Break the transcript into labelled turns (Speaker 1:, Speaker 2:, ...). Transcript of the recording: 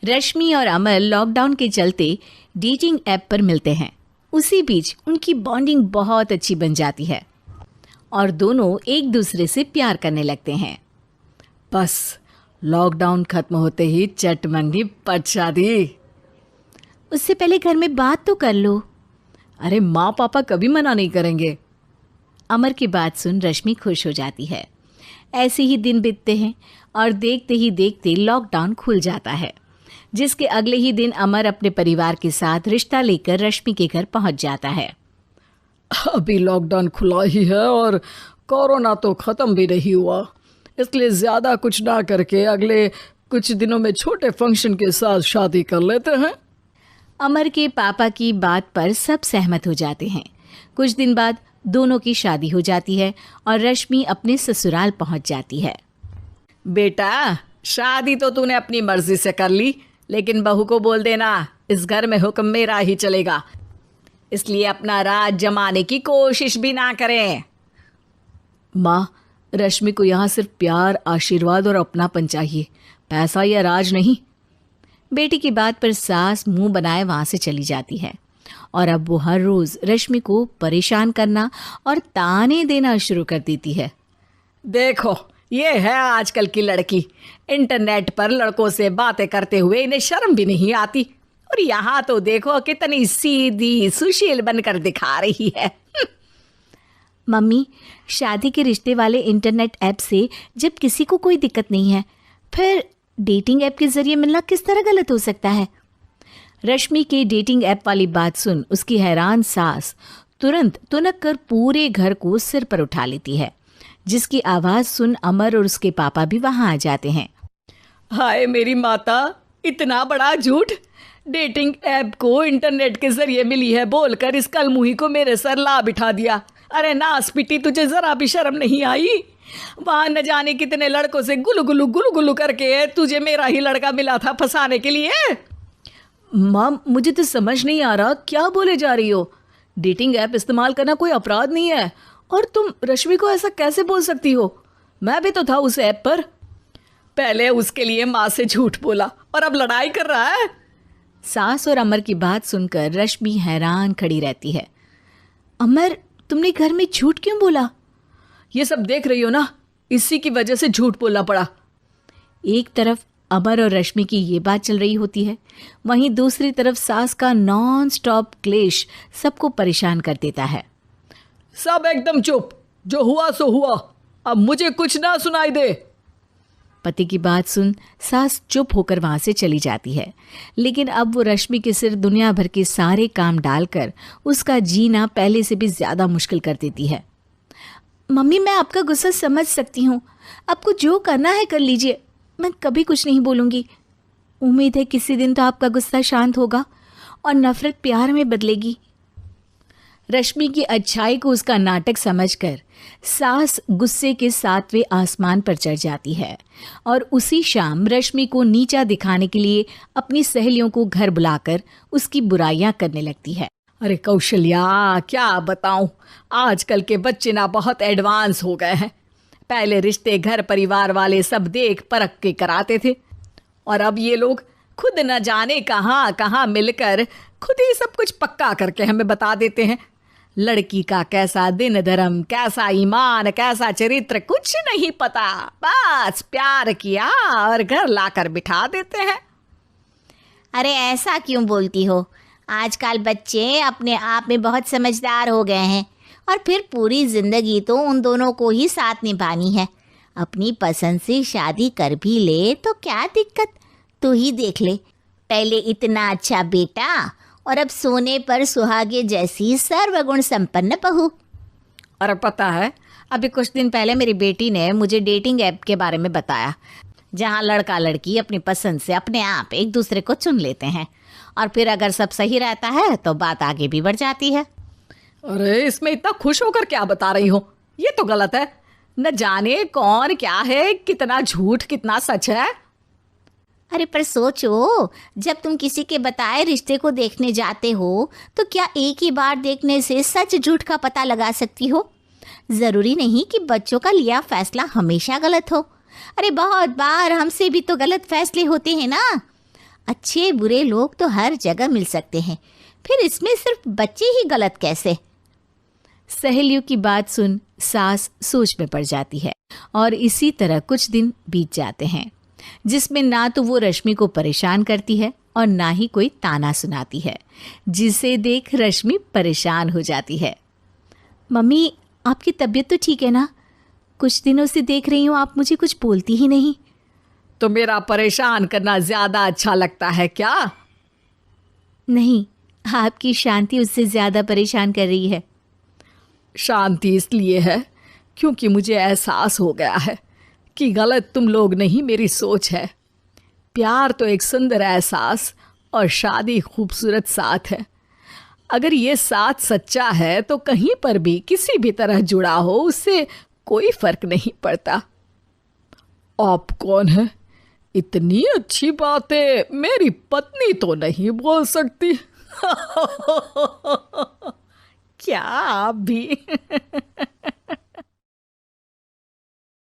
Speaker 1: रश्मि और अमर लॉकडाउन के चलते डेटिंग ऐप पर मिलते हैं। उसी बीच उनकी बॉन्डिंग बहुत अच्छी बन जाती है और दोनों एक दूसरे से प्यार करने लगते हैं।
Speaker 2: बस लॉकडाउन खत्म होते ही चट मंगी पट शादी।
Speaker 1: उससे पहले घर में बात तो कर लो।
Speaker 2: अरे माँ पापा कभी मना नहीं करेंगे।
Speaker 1: अमर की बात सुन रश्मि खुश हो जाती है। ऐसे ही दिन बीतते हैं और देखते ही देखते लॉकडाउन खुल जाता है, जिसके अगले ही दिन अमर अपने परिवार के साथ रिश्ता लेकर रश्मि के घर पहुंच जाता है।
Speaker 2: अभी लॉकडाउन खुला ही है और कोरोना तो ख़त्म भी नहीं हुआ, इसलिए ज़्यादा कुछ ना करके अगले कुछ दिनों में छोटे फंक्शन के साथ शादी कर लेते हैं।
Speaker 1: अमर के पापा की बात पर सब सहमत हो जाते हैं। कुछ दिन बाद दोनों की शादी हो जाती है और रश्मि अपने ससुराल पहुंच जाती है।
Speaker 2: बेटा, शादी तो तूने अपनी मर्जी से कर ली, लेकिन बहू को बोल देना इस घर में हुक्म मेरा ही चलेगा, इसलिए अपना राज जमाने की कोशिश भी ना करें।
Speaker 1: माँ, रश्मि को यहाँ सिर्फ प्यार, आशीर्वाद और अपनापन चाहिए, पैसा या राज नहीं। बेटी की बात पर सास मुंह बनाए वहां से चली जाती है और अब वो हर रोज रश्मि को परेशान करना और ताने देना शुरू कर देती है।
Speaker 2: देखो, ये है आजकल की लड़की, इंटरनेट पर लड़कों से बातें करते हुए इन्हें शर्म भी नहीं आती, और यहाँ तो देखो कितनी सीधी सुशील बनकर दिखा रही है।
Speaker 1: मम्मी, शादी के रिश्ते वाले इंटरनेट ऐप से जब किसी को कोई दिक्कत नहीं है, फिर डेटिंग ऐप के जरिए मिलना किस तरह गलत हो सकता है? रश्मि के डेटिंग ऐप वाली बात सुन उसकी हैरान सास तुरंत तुनक कर पूरे घर को सिर पर उठा लेती है, जिसकी आवाज सुन अमर और उसके पापा भी वहां आ जाते हैं।
Speaker 2: हाय मेरी माता, इतना बड़ा झूठ! डेटिंग ऐप को इंटरनेट के जरिए मिली है बोलकर इस कलमुही को मेरे सर ला बिठा दिया। अरे नास पिटी, तुझे जरा भी शर्म नहीं आई? वहां न जाने कितने लड़कों से गुलू गुलू करके तुझे मेरा ही लड़का मिला था फंसाने के लिए।
Speaker 1: माँ, मुझे तो समझ नहीं आ रहा क्या बोले जा रही हो। डेटिंग ऐप इस्तेमाल करना कोई अपराध नहीं है, और तुम रश्मि को ऐसा कैसे बोल सकती हो? मैं भी तो था उस ऐप पर।
Speaker 2: पहले उसके लिए माँ से झूठ बोला और अब लड़ाई कर रहा है।
Speaker 1: सास और अमर की बात सुनकर रश्मि हैरान खड़ी रहती है। अमर, तुमने घर में झूठ क्यों बोला?
Speaker 2: ये सब देख रही हो ना, इसी की वजह से झूठ बोलना पड़ा।
Speaker 1: एक तरफ अमर और रश्मि की ये बात चल रही होती है, वहीं दूसरी तरफ सास का नॉन स्टॉप क्लेश सबको परेशान कर देता है।
Speaker 2: सब एकदम चुप, जो हुआ सो हुआ, अब मुझे कुछ ना सुनाई दे।
Speaker 1: पति की बात सुन सास चुप होकर वहां से चली जाती है, लेकिन अब वो रश्मि के सिर दुनिया भर के सारे काम डालकर उसका जीना पहले से भी ज्यादा मुश्किल कर देती है। मम्मी, मैं आपका गुस्सा समझ सकती हूँ, आपको जो करना है कर लीजिए, मैं कभी कुछ नहीं बोलूँगी। उम्मीद है किसी दिन तो आपका गुस्सा शांत होगा और नफरत प्यार में बदलेगी। रश्मि की अच्छाई को उसका नाटक समझकर सास गुस्से के 7वें आसमान पर चढ़ जाती है और उसी शाम रश्मि को नीचा दिखाने के लिए अपनी सहेलियों को घर बुलाकर उसकी बुराइयां करने लगती है।
Speaker 2: अरे कौशल्या, क्या बताऊं, आजकल के बच्चे ना बहुत एडवांस हो गए हैं। पहले रिश्ते घर परिवार वाले सब देख परख के कराते थे, और अब ये लोग खुद न जाने कहाँ कहाँ मिलकर खुद ही सब कुछ पक्का करके हमें बता देते हैं। लड़की का कैसा दिन धर्म, कैसा ईमान, कैसा चरित्र कुछ नहीं पता, बस प्यार किया और घर लाकर बिठा देते हैं।
Speaker 3: अरे ऐसा क्यों बोलती हो? आजकल बच्चे अपने आप में बहुत समझदार हो गए हैं, और फिर पूरी जिंदगी तो उन दोनों को ही साथ निभानी है। अपनी पसंद से शादी कर भी ले तो क्या दिक्कत? तू ही देख ले, पहले इतना अच्छा बेटा और अब सोने पर सुहागे जैसी सर्वगुण संपन्न बहू।
Speaker 1: और पता है, अभी कुछ दिन पहले मेरी बेटी ने मुझे डेटिंग ऐप के बारे में बताया, जहाँ लड़का लड़की अपनी पसंद से अपने आप एक दूसरे को चुन लेते हैं, और फिर अगर सब सही रहता है तो बात आगे भी बढ़ जाती है।
Speaker 2: अरे इसमें इतना खुश होकर क्या बता रही हो? ये तो गलत है। न जाने कौन क्या है, कितना झूठ कितना सच है।
Speaker 3: अरे पर सोचो, जब तुम किसी के बताए रिश्ते को देखने जाते हो तो क्या एक ही बार देखने से सच झूठ का पता लगा सकती हो? ज़रूरी नहीं कि बच्चों का लिया फैसला हमेशा गलत हो। अरे बहुत बार हमसे भी तो गलत फैसले होते हैं ना। अच्छे बुरे लोग तो हर जगह मिल सकते हैं, फिर इसमें सिर्फ बच्चे ही गलत कैसे?
Speaker 1: सहेलियों की बात सुन सास सोच में पड़ जाती है और इसी तरह कुछ दिन बीत जाते हैं जिसमें ना तो वो रश्मि को परेशान करती है और ना ही कोई ताना सुनाती है, जिसे देख रश्मि परेशान हो जाती है। मम्मी, आपकी तबीयत तो ठीक है ना? कुछ दिनों से देख रही हूँ आप मुझे कुछ बोलती ही नहीं।
Speaker 2: तो मेरा परेशान करना ज्यादा अच्छा लगता है क्या?
Speaker 1: नहीं, आपकी शांति उससे ज्यादा परेशान कर रही है।
Speaker 2: शांति इसलिए है क्योंकि मुझे एहसास हो गया है कि गलत तुम लोग नहीं, मेरी सोच है। प्यार तो एक सुंदर एहसास और शादी खूबसूरत साथ है। अगर ये साथ सच्चा है तो कहीं पर भी किसी भी तरह जुड़ा हो उससे कोई फर्क नहीं पड़ता। आप कौन है? इतनी अच्छी बातें मेरी पत्नी तो नहीं बोल सकती।
Speaker 1: क्या आप भी?